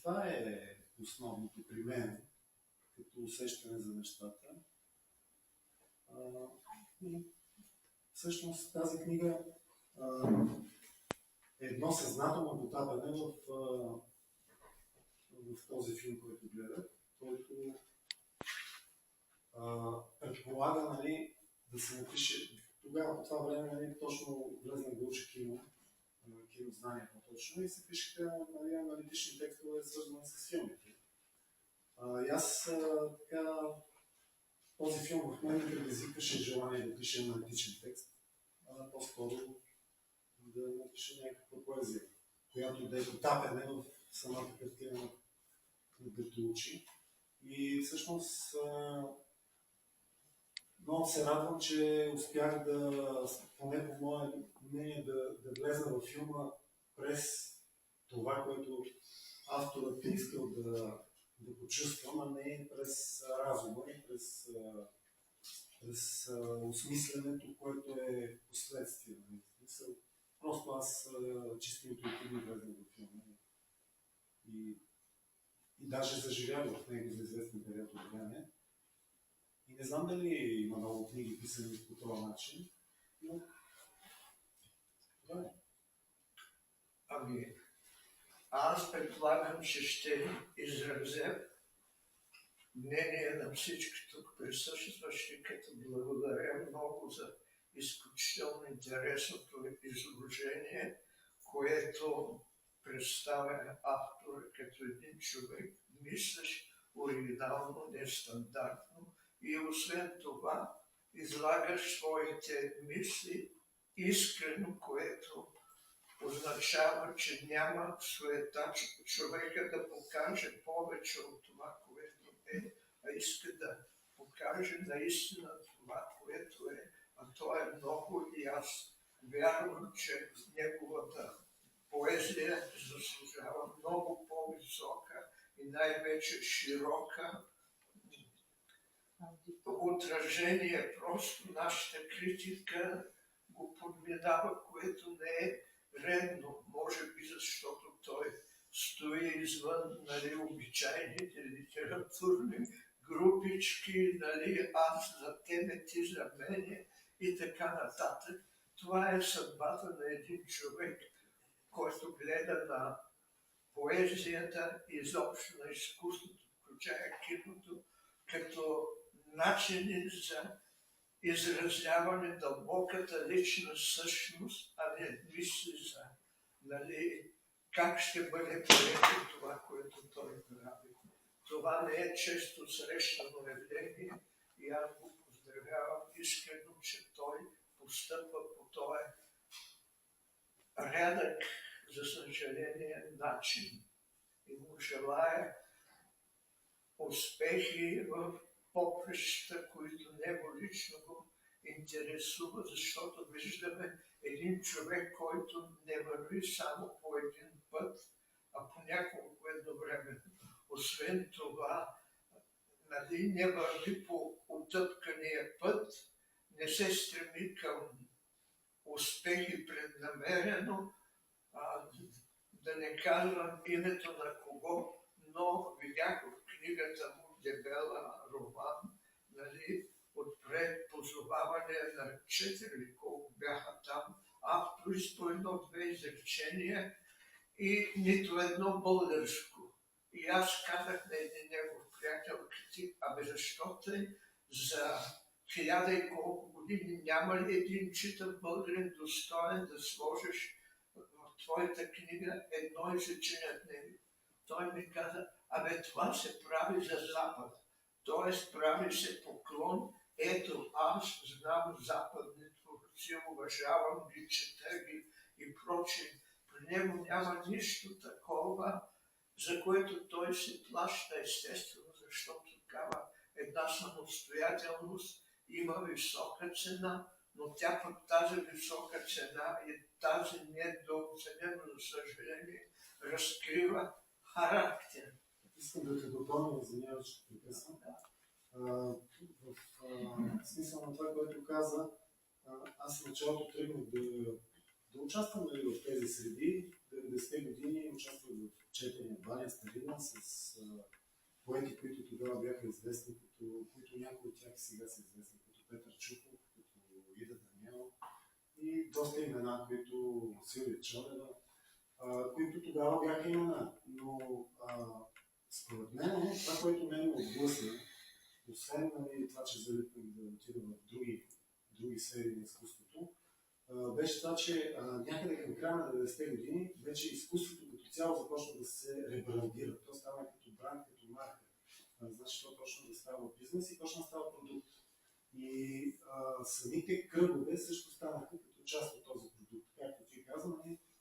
това е основното при мен, като усещане за нещата. Всъщност тази книга е едно съзнателно потапяне в този филм, който гледах, който предполага, нали, да се напише. Тогава по това време, нали, точно влезнах да уча кинознание по-точно и се пишеха, нали, аналитични текстове, свързани с филмите. И аз така, този филм в мен предизвикваше желание да пише аналитичен текст, а по-скоро да напише някаква поезия, която да е потапяне в самата картина да учи. И всъщност много се радвам, че успях да, поне по мое мнение, да влезна във филма през това, което авторът е искал да почувствам, а не през разума и през осмисленето, което е последствие. Просто аз чисто интуитивно влезнах във филма и даже заживях в него за известен период от време. И не знам дали има много книги писани по този начин, но това е. Ами, аз предполагам, че ще изразя мнение на всички тук присъстващи, като благодаря много за изключително интересното изложение, което представя автора като един човек, мислещ оригинално, нестандартно и освен това излагаш своите мисли искрено, което означава, че няма суета човека да покаже повече от това, което е, а иска да покаже наистина това, което е. А то е много и аз вярвам, че неговата поезия заслужава много по-висока и най-вече широка отражение. Просто нашата критика го подминава, което не е редно, може би защото той стои извън, нали, обичайните литературни групички, нали, аз за тебе, ти за мене и така нататък. Това е съдбата на един човек, който гледа на поезията и изобщо на изкуството, включая киното, като начини за изразяване дълбоката лична същност, а не мисли за, нали, как ще бъде прието това, което той прави. Това не е често срещано явление и аз го поздравявам искрено, че той постъпва по този рядък, за съжаление, начин. И му желая успехи в поприщата, които него лично го интересува, защото виждаме един човек, който не върви само по един път, а по няколко едновременно. Освен това, нали, не върви по утъпкания път, не се стреми към успехи преднамерено, да не казвам името на кого, но видях в книгата му дебела роман, нали, отпред позоваване на 4, колко бяха там, автори с по едно-две изречения и нито едно българско. И аз казах на един негов приятел, защо тъй за 1000 и колко години няма ли един читав българин достоен да сложиш в твоята книга едно изречение от него? Той ми каза, това се прави за Запад. Т.е. прави се поклон. Ето, аз знам западни творци, уважавам ги, чета ги и прочее. При него няма нищо такова, за което той се плаща, естествено, защото такава една самостоятелност има висока цена, но тя пък тази висока цена и тази недооценена, за съжаление, разкрива характер. Искам да те допълня, извинявай, че прекъсвам. В смисъл на това, което каза, аз в началото тръгнах да участвам в тези среди. 90-те години участвах в четене Баня Старина с поети, които тогава бяха известни, които някои от тях сега са известни, като Петър Чуков, като Ида Даниел и доста имена, които Силвия Чонева, които тогава бяха имена. Но според мен, това, което мен отблъсна, освен това, че залитнах да отида в други сфери на изкуството, беше това, че някъде към края на 90-те години вече изкуството като цяло започна да се ребрандира. То става като бранд, като марка. Значи то почна да става бизнес и почна да става продукт. И самите кръгове също станаха като част от този продукт. Както ти каза,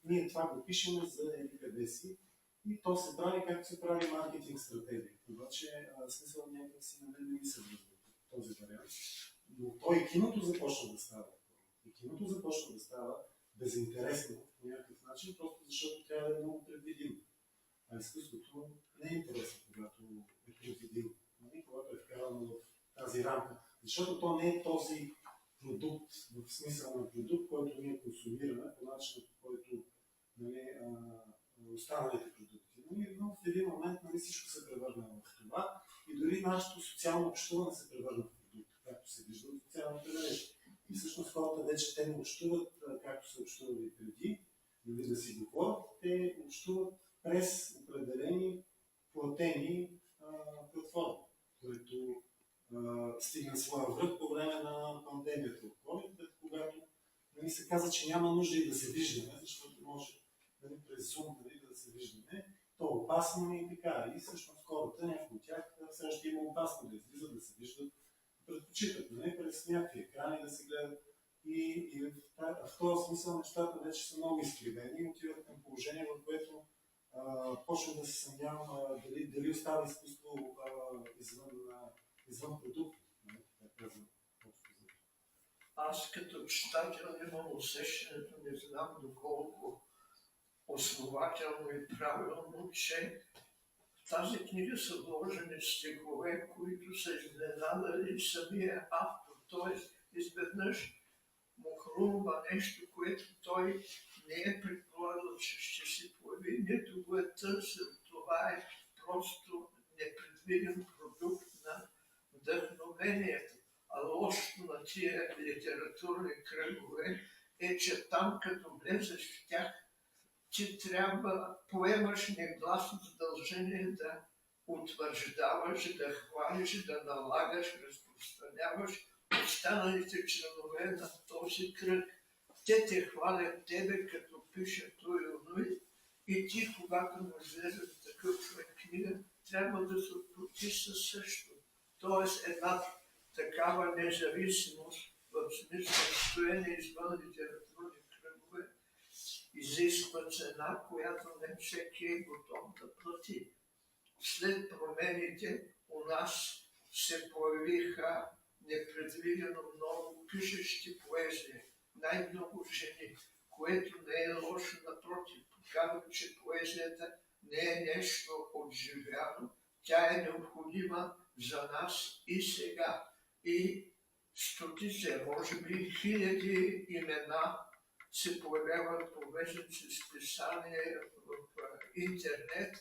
ние това го пишем за къде си и то се прави както се прави маркетинг стратегия. Обаче смисъл някак си на мен не ми се връзва този вариант. Но то и киното започна да става. И киното започна да става безинтересно по някакъв начин, просто защото трябва да е много предвидимо. А изкуството не е интересно, когато е предвидимо. Когато е вкарано в тази рамка. Защото то не е този продукт, в смисъл на продукт, който ние консумираме по начин, по който останалите продукти. Но в един момент всичко се превърна в това и дори нашето социално общуване се превърна в продукт, както се вижда от социалната мрежа. И всъщност хората вече те не общуват, както са общували преди, или да си говорят, те общуват през определени платени платформи, които стигна своя връх по време на пандемията от COVID, когато се каза, че няма нужда и да се виждаме, защото може през Zoom да се виждаме, то е опасно и така. И всъщност хората, някои от тях, все още има опасно да излизат, да се виждат, предпочитат през някакви екрани да се гледат. И в този смисъл нещата вече са много изкривени и отиват към положение, в което почвам да се съмнявам дали остава изкуство извън продукт. Аз като читател имам усещането, не знам доколко основателно и правилно, че в тази книга са вложени стихове, които са изненадали самия автор. Тоест, изведнъж му хрумва нещо, което той не е предполагал, че ще се появи, нито го е търсил. Това е просто непредвиден продукт на вдъхновението. А лошото на тия литературни кръгове е, че там, като влезеш в тях, ти трябва, поемаш негласно задължение да утвърждаваш, да хвалиш, да налагаш, разпространяваш останалите членове на този кръг. Те те хвалят тебе, като пишат той и оной, и ти, когато му излезе такъв книга, трябва да се отплатиш със също. Тоест една такава независимост, в смисъл стоене извън литературни кръгове, изисква цена, която не всеки е готов да плати. След промените у нас се появиха непредвидено много пишещи поезии, най-много жени, което не е лошо, напротив, показва, че поезията не е нещо отживяно, тя е необходима за нас и сега. И стотици, може би хиляди имена се появяват по вестници, списания в интернет.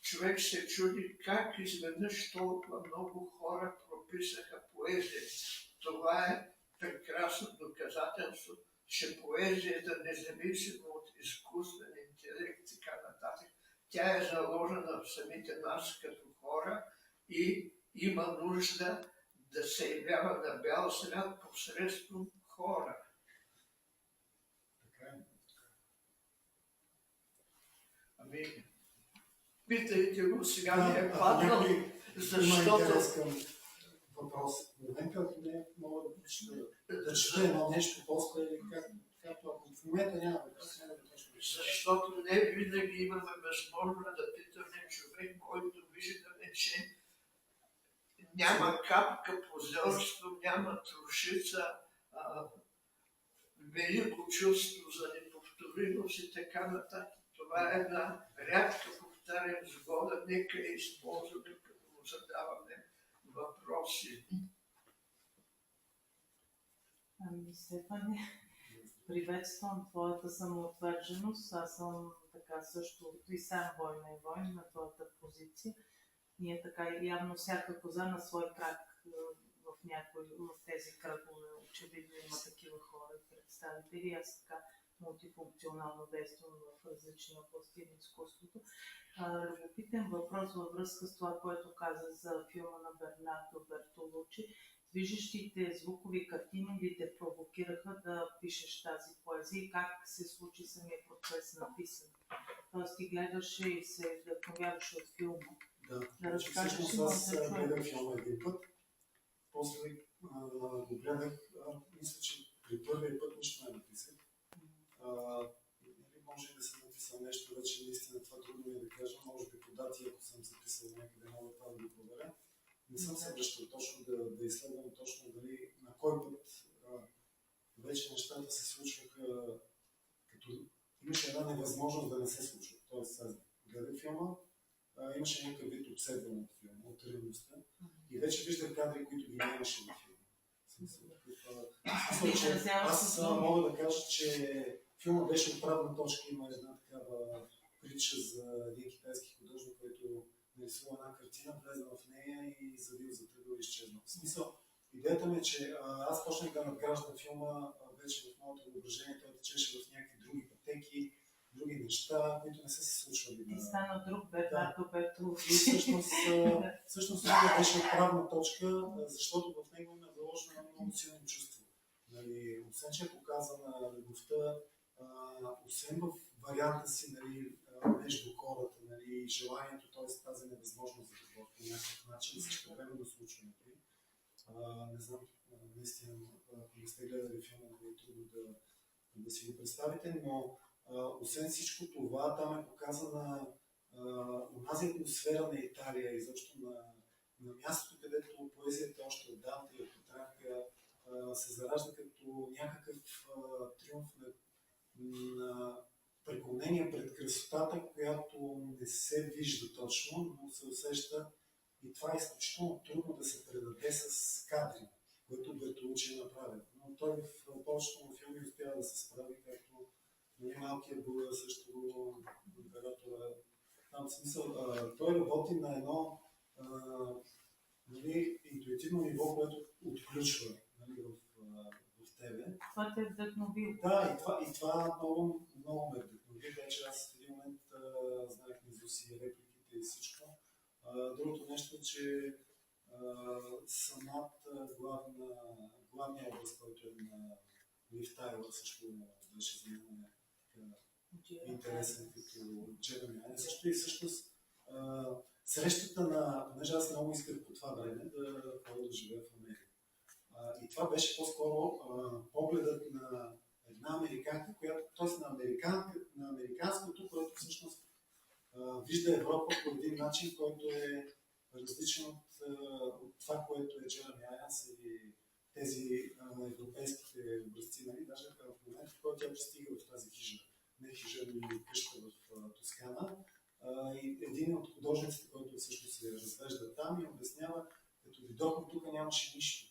Човек се чуди как изведнъж толкова много хора прописаха поезия. Това е прекрасно доказателство, че поезията, независимо от изкуствен интелект и така нататък, тя е заложена в самите нас като хора и има нужда да се явява на бял свят посредством хора. Ами, питайте го, сега ми е паднал, защото... Въпрос. В момента не мога да чета едно нещо после или както ако в момента няма въпрос, няма да точно. Защото не винаги имаме възможност да питаме човек, който виждаме, че няма капка позорство, няма трошица, велико чувство за неповторимост и така нататък. Това е една рядка повтарям сгода, нека я използваме, като му задаваме въпроси. Стефане, Приветствам твоята самоотверженост. Аз съм така също и сам война и войн на твоята позиция. Ние така явно всяка коза на свой крак в някои от тези кръгове. Очевидно има такива хора и представители. Аз така мултифункционално действам в различни области на изкуството. Любопитен въпрос във връзка с това, което каза за филма на Бернардо Бертолучи. Движещите звукови картини ли те провокираха да пишеш тази поезия и как се случи самия процес на писане? Тоест ти гледаше и се вдъхновяваше от филма. Да разкажеш всъщност аз гледах филма един път, после го гледах, мисля, че при първия път нищо не написах. Може да съм написал нещо вече, наистина това трудно ми е да кажа, може би по дати, ако съм записал някъде, мога това да го проверя. Не съм се връщал точно да изследвам точно дали на кой път вече нещата се случваха, като имаше една невъзможност да не се случва. Тоест, аз гледах филма, имаше някакъв вид обседване от филма, от реалността и вече виждах кадри, които ги нямаше в филма. Аз мога да кажа, че филма беше отправна точка, има една такава притча за един китайски художник, който нарисува една картина, влезе в нея и завил за тръгъл и изчезнал. В смисъл, идеята ми е, че аз почнах да надграждам филма вече в моето въображение, той течеше в някакви други пътеки, други неща, които не са се случвали. И стана друг Бернардо Бертолучи. Всъщност това беше отправна точка, защото в него има заложено много силно чувство. Нали, освен, че е показана любовта, освен в варианта си, нали, между хората, нали, желанието, т.е. тази невъзможност за любов по някакъв начин, същевременно случването. Не знам, наистина, ако не сте гледали филма, е трудно да си го представите, но освен всичко това, там е показана онази атмосфера на Италия, изобщо на мястото, където поезията още от Данте и от Петрарка се заражда като някакъв триумф на преклонение пред красотата, която не се вижда точно, но се усеща и това е изключително трудно да се предаде с кадри, което Бертолучи е направил. Но той в повечето му филми успява да се справи, както малкия Буга също императора. Там смисъл, той работи на едно нали, интуитивно ниво, което отключва нали, в тебе. Това те е вдъхновило. Да, и това много, много ме вдъхнови. Вече аз в един момент знаех наизуст и репликите и всичко. Другото нещо е, че самат главния образ, който е на Лив Тайлър, също беше за мен интересен като Джереми Айрон. Също и всъщност срещата понеже аз много исках по това време да ходя да живея в Америка. И това беше по-скоро погледът на една американка, т.е. на американското, което всъщност вижда Европа по един начин, който е различен от това, което е Джереми Айронс и тези европейските образци. Нали? Даже в момента, в който тя пристига в тази хижа, не хижа, но къща в Тоскана, и един от художниците, който всъщност се развежда там и обяснява, като дойдохме тук нямаше нищо.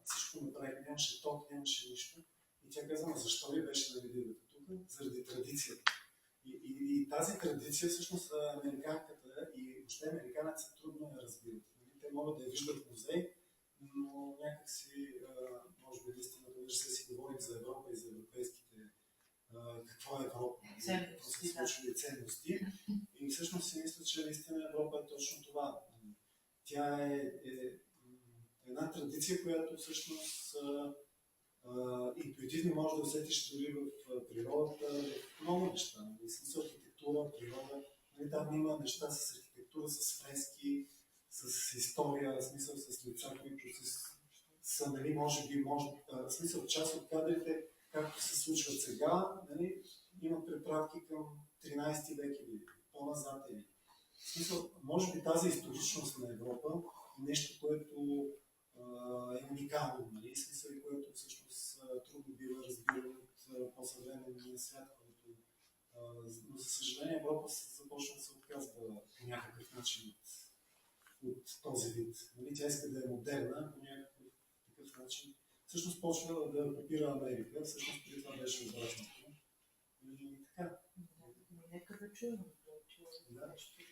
Всичко направих, нямаше ток, нямаше нищо. И тя казва, защо ли беше на видеото тук? Заради традицията. И тази традиция всъщност американката и въобще американците трудно я разбират. Те могат да я виждат в музей, но някакси, може би наистина, да си говорим за Европа и за европейските, какво е Европа, какво се случва ценности. И всъщност си мисля, че наистина Европа е точно това. Тя е една традиция, която всъщност интуитивно може да усетиш дори в природата, в много неща. В смисъл архитектура, природа. Там има неща с архитектура, с фрески, с история, в смисъл с лица, които са, нали, може би, в смисъл част от кадрите, както се случват сега, нали, имат препратки към 13 век или по-назад. В смисъл, може би тази историчност на Европа е нещо, което е уникално, нали, смисъл, и което всъщност трудно бива разбирано от по-съвременния свят, който, но за съжаление Европа започва да се отказва по някакъв начин от този вид. Нали, тя иска да е модерна по някакъв такъв начин. всъщност почва да копира Америка, всъщност преди това беше обратното. И така. Нека да чуем, че Да. нещо